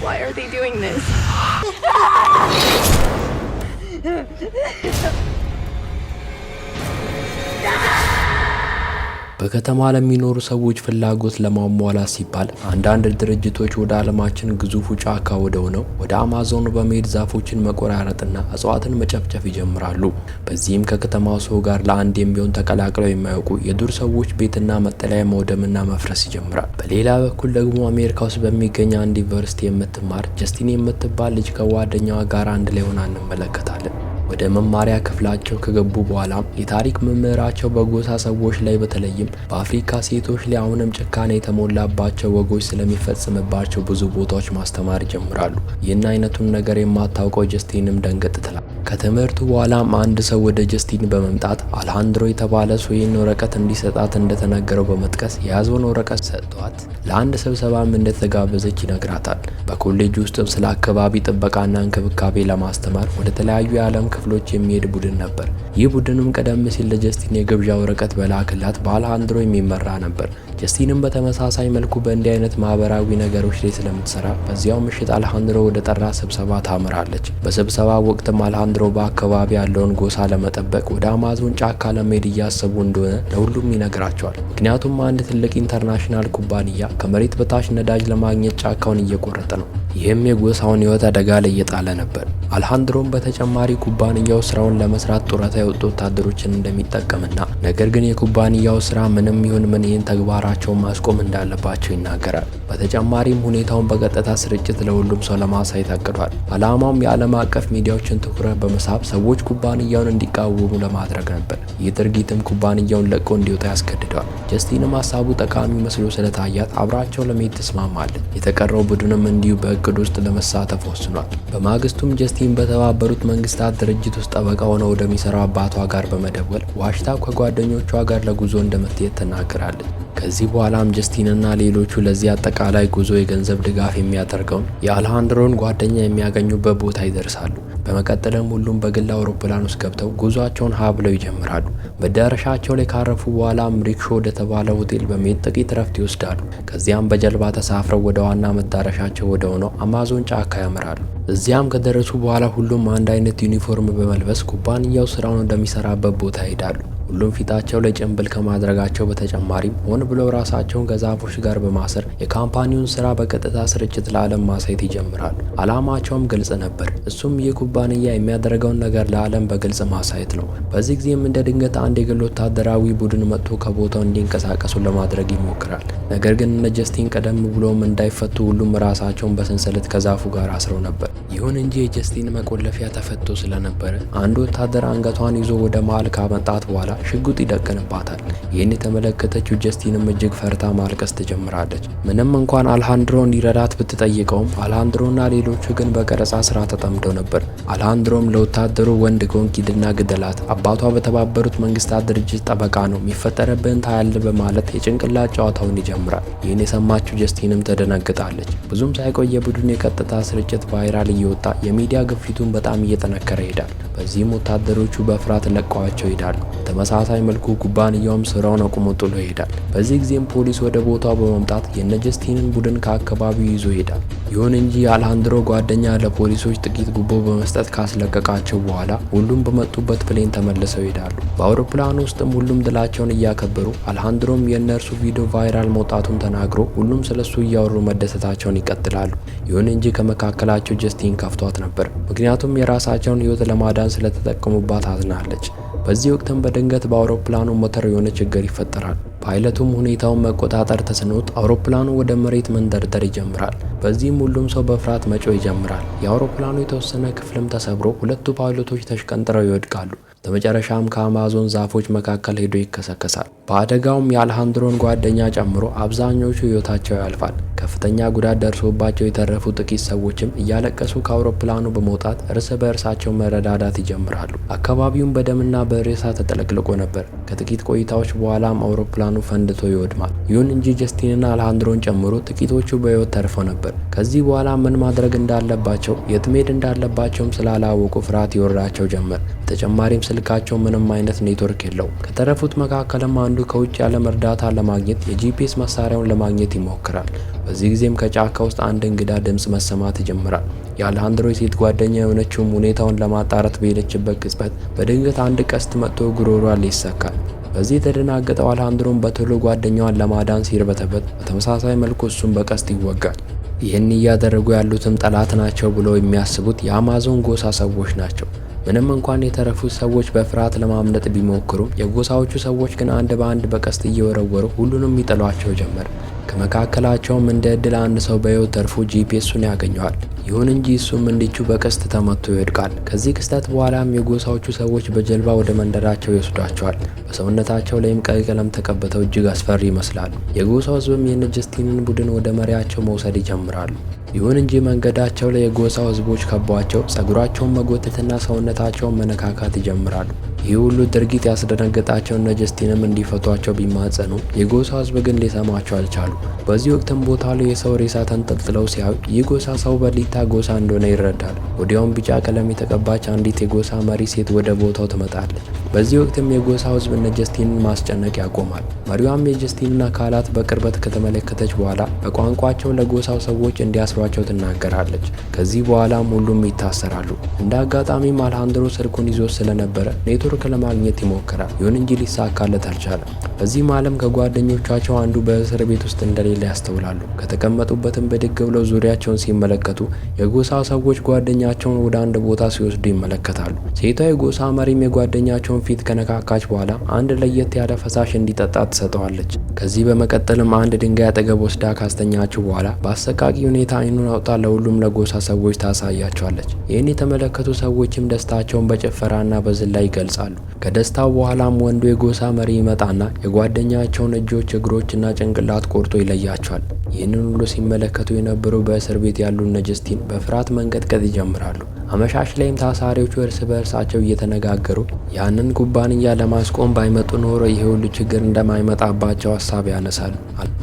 Why are they doing this? በከተማ ለሚኖሩ ሰዎች ፍላጎት ለማሟላት ሲባል አንዳንድ ድርጅቶች ወደ ዓለማችን ግዙፉ ጫካ ወደ አማዞን በመሄድ ዛፎችን መቆራረጥና እጽዋትን መጨፍጨፍ ይጀምራሉ። በዚህም ከከተማው ሰው ጋር ለአንድ የሚሆን ተቀላቅለው የማያውቁ የዱር ሰዎች ቤትና መጠለያ መውደምና መፍረስ ይጀምራል። በሌላ በኩል ደግሞ አሜሪካ ውስጥ በሚገኝ አንድ ዩኒቨርሲቲ የምትማር ጀስቲን የምትባል ልጅ ከጓደኛዋ ጋር አንድ ላይ ሆና እንመለከታለን። ወደ መማሪያ ክፍላቸው ከገቡ በኋላም የታሪክ መምህራቸው በጎሳ ሰዎች ላይ በተለይም በአፍሪካ ሴቶች ላይ አሁንም ጭካኔ የተሞላባቸው ወጎች ስለሚፈጽምባቸው ብዙ ቦታዎች ማስተማር ይጀምራሉ። ይህን አይነቱን ነገር የማታውቀው ጀስቲንም ደንገጥ ትላል። ከትምህርቱ በኋላም አንድ ሰው ወደ ጀስቲን በመምጣት አልሃንድሮ የተባለ ሰው ይህን ወረቀት እንዲሰጣት እንደተነገረው በመጥቀስ የያዘውን ወረቀት ሰጥቷት ለአንድ ስብሰባም እንደተጋበዘች ይነግራታል። በኮሌጅ ውስጥም ስለ አካባቢ ጥበቃና እንክብካቤ ለማስተማር ወደ ተለያዩ የዓለም ክፍሎች የሚሄድ ቡድን ነበር። ይህ ቡድንም ቀደም ሲል ለጀስቲን የግብዣ ወረቀት በላክላት በአልሃንድሮ የሚመራ ነበር። ጀስቲንም በተመሳሳይ መልኩ በእንዲህ አይነት ማህበራዊ ነገሮች ላይ ስለምትሰራ በዚያው ምሽት አልሃንድሮ ወደ ጠራ ስብሰባ ታምራለች። በስብሰባ ወቅትም አልሃንድሮ በአካባቢ ያለውን ጎሳ ለመጠበቅ ወደ አማዞን ጫካ ለመሄድ እያሰቡ እንደሆነ ለሁሉም ይነግራቸዋል። ምክንያቱም አንድ ትልቅ ኢንተርናሽናል ኩባንያ ከመሬት በታች ነዳጅ ለማግኘት ጫካውን እየቆረጠ ነው። ይህም የጎሳውን ሕይወት አደጋ ላይ እየጣለ ነበር። አልሃንድሮም በተጨማሪ ኩባንያው ስራውን ለመስራት ጡረታ የወጡ ወታደሮችን እንደሚጠቀምና ነገር ግን የኩባንያው ስራ ምንም ይሁን ምን ይህን ተግባራቸውን ማስቆም እንዳለባቸው ይናገራል። በተጨማሪም ሁኔታውን በቀጥታ ስርጭት ለሁሉም ሰው ለማሳየት አቅዷል። ዓላማውም የዓለም አቀፍ ሚዲያዎችን ትኩረት በመሳብ ሰዎች ኩባንያውን እንዲቃወሙ ለማድረግ ነበር። ይህ ድርጊትም ኩባንያውን ለቆ እንዲወጣ ያስገድደዋል። ጀስቲንም ሀሳቡ ጠቃሚ መስሎ ስለታያት አብራቸው ለመሄድ ትስማማለች። የተቀረው ቡድንም እንዲሁ በእቅድ ውስጥ ለመሳተፍ ወስኗል። በማግስቱም ጀስቲን በተባበሩት መንግስታት ድርጅት ውስጥ ጠበቃ ሆነው ወደሚሰራው አባቷ ጋር በመደወል ዋሽታ ከጓደኞቿ ጋር ለጉዞ እንደምትሄድ ትናገራለች። ከዚህ በኋላም ጀስቲንና ሌሎቹ ለዚህ አጠቃላይ ጉዞ የገንዘብ ድጋፍ የሚያደርገውን የአልሃንድሮን ጓደኛ የሚያገኙበት ቦታ ይደርሳሉ። በመቀጠልም ሁሉም በግል አውሮፕላን ውስጥ ገብተው ጉዟቸውን ብለው ይጀምራሉ። መዳረሻቸው ላይ ካረፉ በኋላም ሪክሾ ወደ ተባለ ሆቴል በመሄድ ጥቂት ረፍት ይወስዳሉ። ከዚያም በጀልባ ተሳፍረው ወደ ዋና መዳረሻቸው ወደ ሆነው አማዞን ጫካ ያመራሉ። እዚያም ከደረሱ በኋላ ሁሉም አንድ አይነት ዩኒፎርም በመልበስ ኩባንያው ስራውን እንደሚሰራበት ቦታ ይሄዳሉ። ሁሉም ፊታቸው ላይ ጭንብል ከማድረጋቸው በተጨማሪም ሆን ብለው ራሳቸውን ከዛፎች ጋር በማሰር የካምፓኒውን ስራ በቀጥታ ስርጭት ለዓለም ማሳየት ይጀምራሉ። አላማቸውም ግልጽ ነበር። እሱም ይህ ኩባንያ የሚያደርገውን ነገር ለዓለም በግልጽ ማሳየት ነው። በዚህ ጊዜም እንደ ድንገት አንድ የግል ወታደራዊ ቡድን መጥቶ ከቦታው እንዲንቀሳቀሱ ለማድረግ ይሞክራል። ነገር ግን እነ ጀስቲን ቀደም ብሎም እንዳይፈቱ ሁሉም ራሳቸውን በሰንሰለት ከዛፉ ጋር አስረው ነበር። ይሁን እንጂ የጀስቲን መቆለፊያ ተፈቶ ስለነበረ አንድ ወታደር አንገቷን ይዞ ወደ መሃል ካመጣት በኋላ ሽጉጥ ይደቅንባታል። ይህን የተመለከተችው ጀስቲንም እጅግ ፈርታ ማልቀስ ትጀምራለች። ምንም እንኳን አልሃንድሮ እንዲረዳት ብትጠይቀውም አልሃንድሮና ሌሎቹ ግን በቀረጻ ስራ ተጠምደው ነበር። አልሃንድሮም ለወታደሩ ወንድ ከሆንክ ሂድና ግደላት፣ አባቷ በተባበሩት መንግስታት ድርጅት ጠበቃ ነው፣ የሚፈጠረብህን ታያለህ በማለት የጭንቅላት ጨዋታውን ይጀምራል። ይህን የሰማችው ጀስቲንም ተደነግጣለች። ብዙም ሳይቆይ የቡድኑ የቀጥታ ስርጭት ቫይራል እየወጣ የሚዲያ ግፊቱን በጣም እየጠነከረ ይሄዳል። በዚህም ወታደሮቹ በፍርሃት ለቀዋቸው ይሄዳሉ። ተመሳሳይ መልኩ ኩባንያውም ስራውን አቁሞ ጥሎ ይሄዳል። በዚህ ጊዜም ፖሊስ ወደ ቦታው በመምጣት የነጀስቲንን ቡድን ከአካባቢው ይዞ ይሄዳል። ይሁን እንጂ የአልሃንድሮ ጓደኛ ለፖሊሶች ጥቂት ጉቦ በመስጠት ካስለቀቃቸው በኋላ ሁሉም በመጡበት ፕሌን ተመልሰው ይሄዳሉ። በአውሮፕላኑ ውስጥም ሁሉም ድላቸውን እያከበሩ አልሃንድሮም የእነርሱ ቪዲዮ ቫይራል መውጣቱን ተናግሮ ሁሉም ስለሱ እያወሩ መደሰታቸውን ይቀጥላሉ። ይሁን እንጂ ከመካከላቸው ጀስቲን ከፍቷት ነበር። ምክንያቱም የራሳቸውን ህይወት ለማዳን ስለተጠቀሙባት አዝናለች። በዚህ ወቅትም በድንገት በአውሮፕላኑ ሞተር የሆነ ችግር ይፈጠራል። ፓይለቱም ሁኔታውን መቆጣጠር ተስኖት አውሮፕላኑ ወደ መሬት መንደርደር ይጀምራል። በዚህም ሁሉም ሰው በፍርሃት መጮህ ይጀምራል። የአውሮፕላኑ የተወሰነ ክፍልም ተሰብሮ ሁለቱ ፓይለቶች ተሽቀንጥረው ይወድቃሉ። በመጨረሻም ከአማዞን ዛፎች መካከል ሄዶ ይከሰከሳል። በአደጋውም የአልሃንድሮን ጓደኛ ጨምሮ አብዛኞቹ ህይወታቸው ያልፋል። ከፍተኛ ጉዳት ደርሶባቸው የተረፉ ጥቂት ሰዎችም እያለቀሱ ከአውሮፕላኑ በመውጣት እርስ በእርሳቸው መረዳዳት ይጀምራሉ። አካባቢውም በደምና በሬሳ ተጠለቅልቆ ነበር። ከጥቂት ቆይታዎች በኋላም አውሮፕላኑ አውሮፕላኑ ፈንድቶ ይወድማል። ይሁን እንጂ ጀስቲንና አሌሃንድሮን ጨምሮ ጥቂቶቹ በሕይወት ተርፈው ነበር። ከዚህ በኋላ ምን ማድረግ እንዳለባቸው የት መሄድ እንዳለባቸውም ስላላወቁ ፍርሃት ይወርዳቸው ጀመር። በተጨማሪም ስልካቸው ምንም አይነት ኔትወርክ የለውም። ከተረፉት መካከልም አንዱ ከውጭ ያለም እርዳታ ለማግኘት የጂፒኤስ መሳሪያውን ለማግኘት ይሞክራል። በዚህ ጊዜም ከጫካ ውስጥ አንድ እንግዳ ድምፅ መሰማት ይጀምራል። የአሌሃንድሮ የሴት ጓደኛ የሆነችውም ሁኔታውን ለማጣራት በሄደችበት ቅጽበት በድንገት አንድ ቀስት መጥቶ ጉሮሯን ይሰካል። በዚህ የተደናገጠው አሌሃንድሮን በቶሎ ጓደኛዋን ለማዳን ሲርበተበት በተመሳሳይ መልኩ እሱም በቀስት ይወጋል። ይህን እያደረጉ ያሉትም ጠላት ናቸው ብሎ የሚያስቡት የአማዞን ጎሳ ሰዎች ናቸው። ምንም እንኳን የተረፉት ሰዎች በፍርሃት ለማምለጥ ቢሞክሩም የጎሳዎቹ ሰዎች ግን አንድ በአንድ በቀስት እየወረወሩ ሁሉንም ይጥሏቸው ጀመር። ከመካከላቸውም እንደ ዕድል አንድ ሰው በሕይወት ተርፎ ጂፒኤሱን ያገኘዋል። ይሁን እንጂ እሱም እንዲቹ በቀስት ተመቶ ይወድቃል። ከዚህ ክስተት በኋላም የጎሳዎቹ ሰዎች በጀልባ ወደ መንደራቸው ይወስዷቸዋል። በሰውነታቸው ላይም ቀይ ቀለም ተቀብተው እጅግ አስፈሪ ይመስላሉ። የጎሳው ሕዝብም የነ ጀስቲንን ቡድን ወደ መሪያቸው መውሰድ ይጀምራሉ። ይሁን እንጂ መንገዳቸው ላይ የጎሳው ሕዝቦች ከቧቸው ጸጉራቸውን መጎተትና ሰውነታቸውን መነካካት ይጀምራሉ። ይህ ሁሉ ድርጊት ያስደነገጣቸው እነ ጀስቲንም እንዲፈቷቸው ቢማጸኑ የጎሳው ሕዝብ ግን ሊሰማቸው አልቻሉ። በዚህ ወቅትም ቦታ ላይ የሰው ሬሳ ተንጠልጥለው ሲያዩ ይህ ጎሳ ሰው በሊታ ጎሳ እንደሆነ ይረዳል። ወዲያውም ቢጫ ቀለም የተቀባች አንዲት የጎሳ መሪ ሴት ወደ ቦታው ትመጣለች። በዚህ ወቅትም የጎሳው ሕዝብ እነ ጀስቲንን ማስጨነቅ ያቆማል። መሪዋም የጀስቲንን አካላት በቅርበት ከተመለከተች በኋላ በቋንቋቸው ለጎሳው ሰዎች እንዲያስሯቸው ትናገራለች። ከዚህ በኋላም ሁሉም ይታሰራሉ። እንደ አጋጣሚም አሌሃንድሮ ስልኩን ይዞ ስለነበረ ኔትወርክ ለማግኘት ይሞክራል። ይሁን እንጂ ሊሳካለት አልቻለም። በዚህም ዓለም ከጓደኞቻቸው አንዱ በእስር ቤት ውስጥ እንደሌለ ያስተውላሉ። ከተቀመጡበትም ብድግ ብለው ዙሪያቸውን ሲመለከቱ የጎሳው ሰዎች ጓደኛቸውን ወደ አንድ ቦታ ሲወስዱ ይመለከታሉ። ሴቷ የጎሳ መሪም የጓደኛቸውን ፊት ከነካካች በኋላ አንድ ለየት ያለ ፈሳሽ እንዲጠጣ ትሰጠዋለች። ከዚህ በመቀጠልም አንድ ድንጋይ አጠገብ ወስዳ ካስተኛችው በኋላ በአሰቃቂ ሁኔታ አይኑን አውጣ ለሁሉም ለጎሳ ሰዎች ታሳያቸዋለች። ይህን የተመለከቱ ሰዎችም ደስታቸውን በጭፈራና በዝላይ ይገልጻሉ። ከደስታው በኋላም ወንዱ የጎሳ መሪ ይመጣና የጓደኛቸውን እጆች፣ እግሮችና ጭንቅላት ቆርጦ ይለያቸዋል። ይህንን ሁሉ ሲመለከቱ የነበሩ በእስር ቤት ያሉ እነ ጀስቲን በፍርሃት መንቀጥቀጥ ይጀምራሉ። አመሻሽ ላይም ታሳሪዎቹ እርስ በእርሳቸው እየተነጋገሩ ያንን ኩባንያ ለማስቆም ባይመጡ ኖሮ ይሄ ሁሉ ችግር እንደማይመጣባቸው ሀሳብ ያነሳሉ።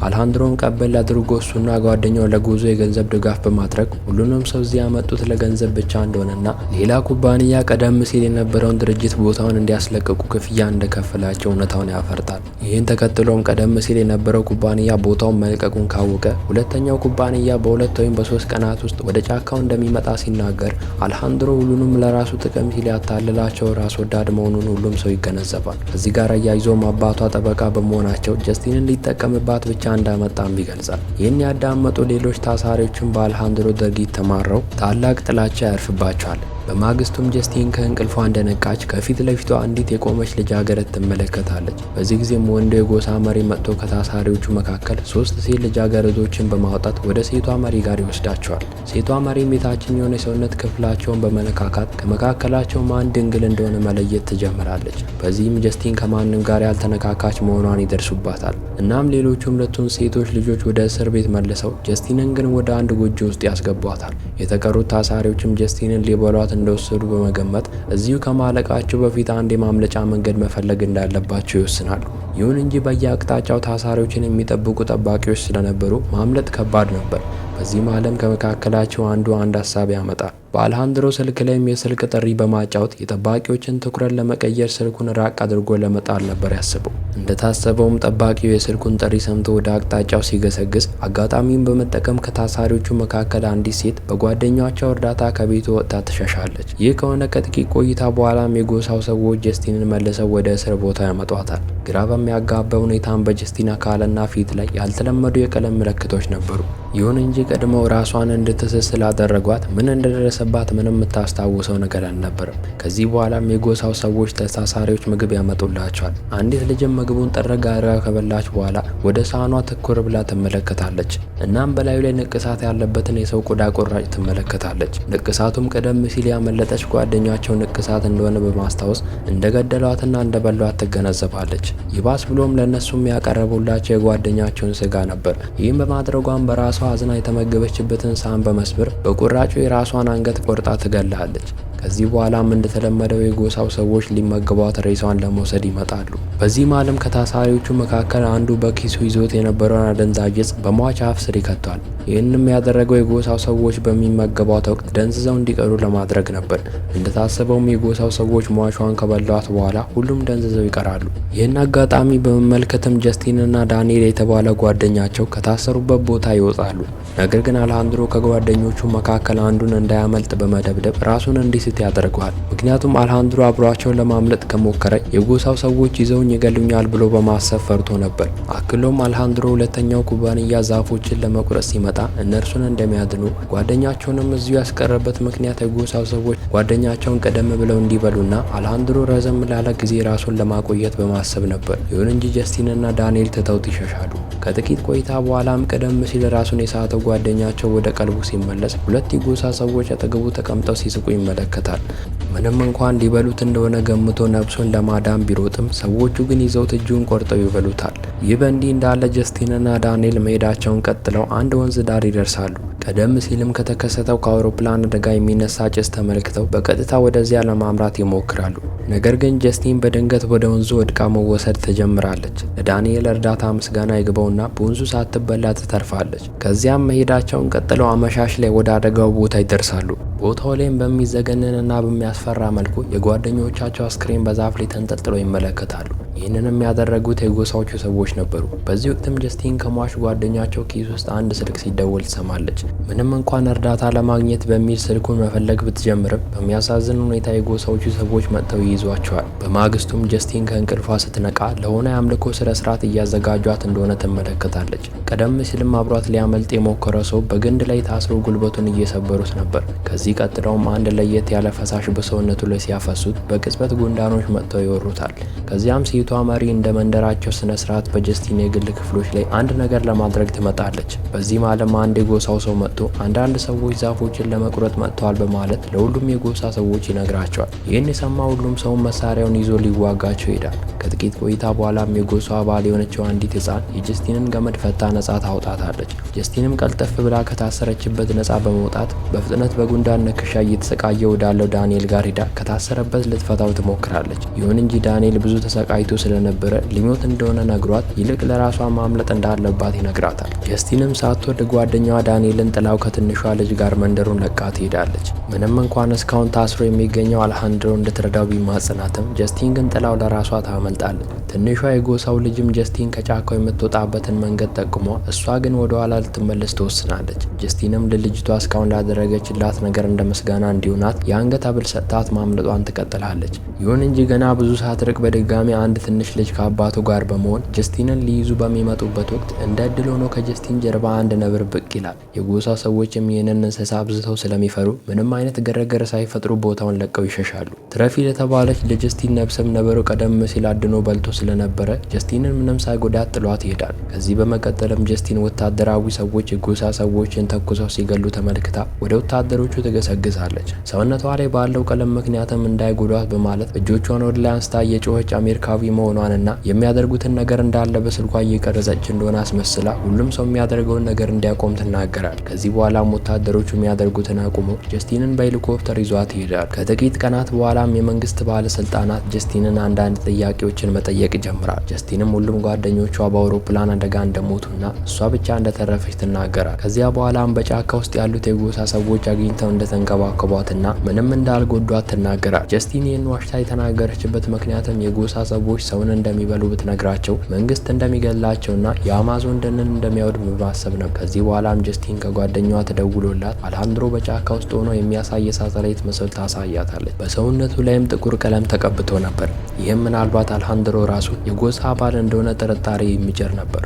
አሌሃንድሮን ቀበል አድርጎ እሱና ጓደኛው ለጉዞ የገንዘብ ድጋፍ በማድረግ ሁሉንም ሰው እዚህ ያመጡት ለገንዘብ ብቻ እንደሆነና ሌላ ኩባንያ ቀደም ሲል የነበረውን ድርጅት ቦታውን እንዲያስለቅቁ ክፍያ እንደከፈላቸው እውነታውን ያፈርጣል። ይህን ተከትሎም ቀደም ሲል የነበረው ኩባንያ ቦታውን መልቀቁን ካወቀ ሁለተኛው ኩባንያ በ2 ወይም በ3 ቀናት ውስጥ ወደ ጫካው እንደሚመጣ ሲናገር አሌሃንድሮ ሁሉንም ለራሱ ጥቅም ሲል ያታልላቸው ራስ ወዳድ መሆኑን ሁሉም ሰው ይገነዘባል። ከዚህ ጋር አያይዞም አባቷ ጠበቃ በመሆናቸው ጀስቲንን ሊጠቀምባት ብቻ እንዳመጣም ይገልጻል። ይህን ያዳመጡ ሌሎች ታሳሪዎችን በአሌሃንድሮ ድርጊት ተማረው ታላቅ ጥላቻ ያርፍባቸዋል። በማግስቱም ጀስቲን ከእንቅልፏ እንደነቃች ከፊት ለፊቷ አንዲት የቆመች ልጃገረድ ትመለከታለች። በዚህ ጊዜም ወንዱ የጎሳ መሪ መጥቶ ከታሳሪዎቹ መካከል 3 ሴት ልጃገረዶችን በማውጣት ወደ ሴቷ መሪ ጋር ይወስዳቸዋል። ሴቷ መሪም የታችኛውን የሰውነት ክፍላቸውን በመነካካት ከመካከላቸው ማን ድንግል እንደሆነ መለየት ትጀምራለች። በዚህም ጀስቲን ከማንም ጋር ያልተነካካች መሆኗን ይደርሱባታል። እናም ሌሎቹ ሁለቱን ሴቶች ልጆች ወደ እስር ቤት መልሰው ጀስቲንን ግን ወደ አንድ ጎጆ ውስጥ ያስገቧታል። የተቀሩት ታሳሪዎችም ጀስቲንን ሊበሏት እንደወሰዱ በመገመት እዚሁ ከማለቃቸው በፊት አንድ የማምለጫ መንገድ መፈለግ እንዳለባቸው ይወስናሉ። ይሁን እንጂ በየአቅጣጫው ታሳሪዎችን የሚጠብቁ ጠባቂዎች ስለነበሩ ማምለጥ ከባድ ነበር። በዚህም ዓለም ከመካከላቸው አንድ ሀሳብ ያመጣል። በአሌሃንድሮ ስልክ ላይም የስልክ ጥሪ በማጫወት የጠባቂዎችን ትኩረት ለመቀየር ስልኩን ራቅ አድርጎ ለመጣል ነበር ያስበው። እንደታሰበውም ጠባቂው የስልኩን ጥሪ ሰምቶ ወደ አቅጣጫው ሲገሰግስ አጋጣሚውን በመጠቀም ከታሳሪዎቹ መካከል አንዲት ሴት በጓደኛቸው እርዳታ ከቤቱ ወጥታ ትሸሻለች። ይህ ከሆነ ከጥቂት ቆይታ በኋላም የጎሳው ሰዎች ጀስቲንን መልሰው ወደ እስር ቦታ ያመጧታል። ግራ በሚያጋባ ሁኔታም በጀስቲን አካልና ፊት ላይ ያልተለመዱ የቀለም ምልክቶች ነበሩ። ይሁን እንጂ ቀድመው ራሷን እንድትስት ስላደረጓት ምን እንደደረሰባት ምንም የምታስታውሰው ነገር አልነበረም። ከዚህ በኋላም የጎሳው ሰዎች ተሳሳሪዎች ምግብ ያመጡላቸዋል። አንዲት ልጅም ምግቡን ጠረግ አድርጋ ከበላች በኋላ ወደ ሳህኗ ትኩር ብላ ትመለከታለች። እናም በላዩ ላይ ንቅሳት ያለበትን የሰው ቆዳ ቁራጭ ትመለከታለች። ንቅሳቱም ቀደም ሲል ያመለጠች ጓደኛቸው ንቅሳት እንደሆነ በማስታወስ እንደገደሏትና እንደበሏት ትገነዘባለች። ይባስ ብሎም ለእነሱም ያቀረቡላቸው የጓደኛቸውን ስጋ ነበር። ይህም በማድረጓም በራሷ አዝና የተመገበችበትን ሳህን በመስበር በቁራጩ የራሷን አንገት ቆርጣ ትገላለች። ከዚህ በኋላም እንደተለመደው የጎሳው ሰዎች ሊመገቧት ሬሳዋን ለመውሰድ ይመጣሉ። በዚህ መሃልም ከታሳሪዎቹ መካከል አንዱ በኪሱ ይዞት የነበረውን አደንዛዥ ዕፅ በሟች አፍ ስር ይከቷል። ይህንም ያደረገው የጎሳው ሰዎች በሚመገቧት ወቅት ደንዝዘው እንዲቀሩ ለማድረግ ነበር። እንደታሰበውም የጎሳው ሰዎች ሟቿን ከበሏት በኋላ ሁሉም ደንዝዘው ይቀራሉ። ይህን አጋጣሚ በመመልከትም ጀስቲንና ዳንኤል የተባለ ጓደኛቸው ከታሰሩበት ቦታ ይወጣሉ። ነገር ግን አልሃንድሮ ከጓደኞቹ መካከል አንዱን እንዳያመልጥ በመደብደብ ራሱን እንዲስት ያደርገዋል። ምክንያቱም አልሃንድሮ አብሯቸው ለማምለጥ ከሞከረ የጎሳው ሰዎች ይዘውኝ ይገሉኛል ብሎ በማሰብ ፈርቶ ነበር። አክሎም አልሃንድሮ ሁለተኛው ኩባንያ ዛፎችን ለመቁረጥ ሲመጣ እነርሱን እንደሚያድኑ ጓደኛቸውንም እዚሁ ያስቀረበት ምክንያት የጎሳው ሰዎች ጓደኛቸውን ቀደም ብለው እንዲበሉና አልሃንድሮ ረዘም ላለ ጊዜ ራሱን ለማቆየት በማሰብ ነበር። ይሁን እንጂ ጀስቲንና ዳንኤል ትተውት ይሸሻሉ። ከጥቂት ቆይታ በኋላም ቀደም ሲል ራሱን የሳተው ጓደኛቸው ወደ ቀልቡ ሲመለስ ሁለት የጎሳ ሰዎች አጠገቡ ተቀምጠው ሲስቁ ይመለከታል። ምንም እንኳን ሊበሉት እንደሆነ ገምቶ ነፍሱን ለማዳን ቢሮጥም ሰዎቹ ግን ይዘውት እጁን ቆርጠው ይበሉታል። ይህ በእንዲህ እንዳለ ጀስቲንና ዳንኤል መሄዳቸውን ቀጥለው አንድ ወንዝ ዳር ይደርሳሉ። ቀደም ሲልም ከተከሰተው ከአውሮፕላን አደጋ የሚነሳ ጭስ ተመልክተው በቀጥታ ወደዚያ ለማምራት ይሞክራሉ። ነገር ግን ጀስቲን በድንገት ወደ ወንዙ ወድቃ መወሰድ ትጀምራለች። ለዳንኤል እርዳታ ምስጋና ይግባውና በወንዙ ሳትበላ ትተርፋለች። ከዚያም መሄዳቸውን ቀጥለው አመሻሽ ላይ ወደ አደጋው ቦታ ይደርሳሉ። ቦታው ላይም በሚዘገንንና በሚያስፈራ መልኩ የጓደኞቻቸው አስክሬን በዛፍ ላይ ተንጠልጥሎ ይመለከታሉ። ይህንንም ያደረጉት የጎሳዎቹ ሰዎች ነበሩ። በዚህ ወቅትም ጀስቲን ከሟች ጓደኛቸው ኪስ ውስጥ አንድ ስልክ ሲደወል ትሰማለች። ምንም እንኳን እርዳታ ለማግኘት በሚል ስልኩን መፈለግ ብትጀምርም በሚያሳዝን ሁኔታ የጎሳዎቹ ሰዎች መጥተው ይይዟቸዋል። በማግስቱም ጀስቲን ከእንቅልፏ ስትነቃ ለሆነ የአምልኮ ስነ ስርዓት እያዘጋጇት እንደሆነ ትመለከታለች። ቀደም ሲልም አብሯት ሊያመልጥ የሞከረ ሰው በግንድ ላይ ታስሮ ጉልበቱን እየሰበሩት ነበር። ከዚህ ቀጥለውም አንድ ለየት ያለ ፈሳሽ በሰውነቱ ላይ ሲያፈሱት በቅጽበት ጉንዳኖች መጥተው ይወሩታል። ከዚያም ሴቷ መሪ እንደ መንደራቸው ስነ ስርዓት በጀስቲን የግል ክፍሎች ላይ አንድ ነገር ለማድረግ ትመጣለች። በዚህ ማለም አንድ የጎሳው ሰው መጥቶ አንዳንድ ሰዎች ዛፎችን ለመቁረጥ መጥተዋል በማለት ለሁሉም የጎሳ ሰዎች ይነግራቸዋል። ይህን የሰማ ሁሉም ሰው መሳሪያውን ይዞ ሊዋጋቸው ይሄዳል። ከጥቂት ቆይታ በኋላም የጎሳው አባል የሆነችው አንዲት ህፃን የጀስቲንን ገመድ ፈታ ነጻ ታውጣታለች። ጀስቲንም ቀልጠፍ ብላ ከታሰረችበት ነጻ በመውጣት በፍጥነት በጉንዳን ንክሻ እየተሰቃየ ወዳለው ዳንኤል ጋር ሄዳ ከታሰረበት ልትፈታው ትሞክራለች። ይሁን እንጂ ዳንኤል ብዙ ተሰቃይቶ ስለነበረ ሊሞት እንደሆነ ነግሯት ይልቅ ለራሷ ማምለጥ እንዳለባት ይነግራታል። ጀስቲንም ሳትወድ ጓደኛዋ ዳንኤልን ጥላው ከትንሿ ልጅ ጋር መንደሩን ለቃ ትሄዳለች። ምንም እንኳን እስካሁን ታስሮ የሚገኘው አልሃንድሮ እንድትረዳው ቢማጽናትም ጀስቲን ግን ጥላው ለራሷ ታመልጣለች። ትንሿ የጎሳው ልጅም ጀስቲን ከጫካው የምትወጣበትን መንገድ ጠቁሞ እሷ ግን ወደ ኋላ ልትመለስ ትወስናለች። ጀስቲንም ለልጅቷ እስካሁን ላደረገችላት ነገር እንደ ምስጋና እንዲሆናት የአንገት ሐብል ሰጥታት ማምለጧን ትቀጥላለች። ይሁን እንጂ ገና ብዙ ሳትርቅ በድጋሚ አንድ ትንሽ ልጅ ከአባቱ ጋር በመሆን ጀስቲንን ሊይዙ በሚመጡበት ወቅት እንደ እድል ሆኖ ከጀስቲን ጀርባ አንድ ነብር ብቅ ይላል። የጎሳ ሰዎችም ይህንን እንስሳ አብዝተው ስለሚፈሩ ምንም አይነት ግርግር ሳይፈጥሩ ቦታውን ለቀው ይሸሻሉ። ትረፊ ለተባለች ለጀስቲን ነብስም ነብሩ ቀደም ሲል አድኖ በልቶ ስለነበረ ጀስቲንን ምንም ሳይጎዳት ጥሏት ይሄዳል። ከዚህ በመቀጠልም ጀስቲን ወታደራዊ ሰዎች የጎሳ ሰዎችን ተኩሰው ሲገሉ ተመልክታ ወደ ወታደሮቹ ትገሰግሳለች። ሰውነቷ ላይ ባለው ቀለም ምክንያትም እንዳይጎዷት በማለት እጆቿን ወደ ላይ አንስታ የጮኸች አሜሪካዊ መሆኗንና የሚያደርጉትን ነገር እንዳለ በስልኳ እየቀረጸች እንደሆነ አስመስላ ሁሉም ሰው የሚያደርገውን ነገር እንዲያቆም ትናገራል። ከዚህ በኋላም ወታደሮቹ የሚያደርጉትን አቁመው ጀስቲንን በሄሊኮፕተር ይዟት ይሄዳል። ከጥቂት ቀናት በኋላም የመንግስት ባለስልጣናት ጀስቲንን አንዳንድ ጥያቄዎችን መጠየቅ ይጀምራል። ጀስቲንም ሁሉም ጓደኞቿ በአውሮፕላን አደጋ እንደሞቱና እሷ ብቻ እንደተረፈች ትናገራል። ከዚያ በኋላም በጫካ ውስጥ ያሉት የጎሳ ሰዎች አግኝተው እንደተንከባከቧትና ምንም እንዳልጎዷት ትናገራል። ጀስቲን ይህን ዋሽታ የተናገረችበት ምክንያትም የጎሳ ሰዎች ሰውን እንደሚበሉ ብትነግራቸው መንግስት እንደሚገላቸውና የአማዞን ደንን እንደሚያወድም በማሰብ ነው። ከዚህ በኋላም ጀስቲን ከጓደኛዋ ተደውሎላት አልሃንድሮ በጫካ ውስጥ ሆኖ የሚያሳይ የሳተላይት ምስል ታሳያታለች። በሰውነቱ ላይም ጥቁር ቀለም ተቀብቶ ነበር። ይህም ምናልባት አልሃንድሮ ራሱ የጎሳ አባል እንደሆነ ጥርጣሬ የሚጭር ነበር።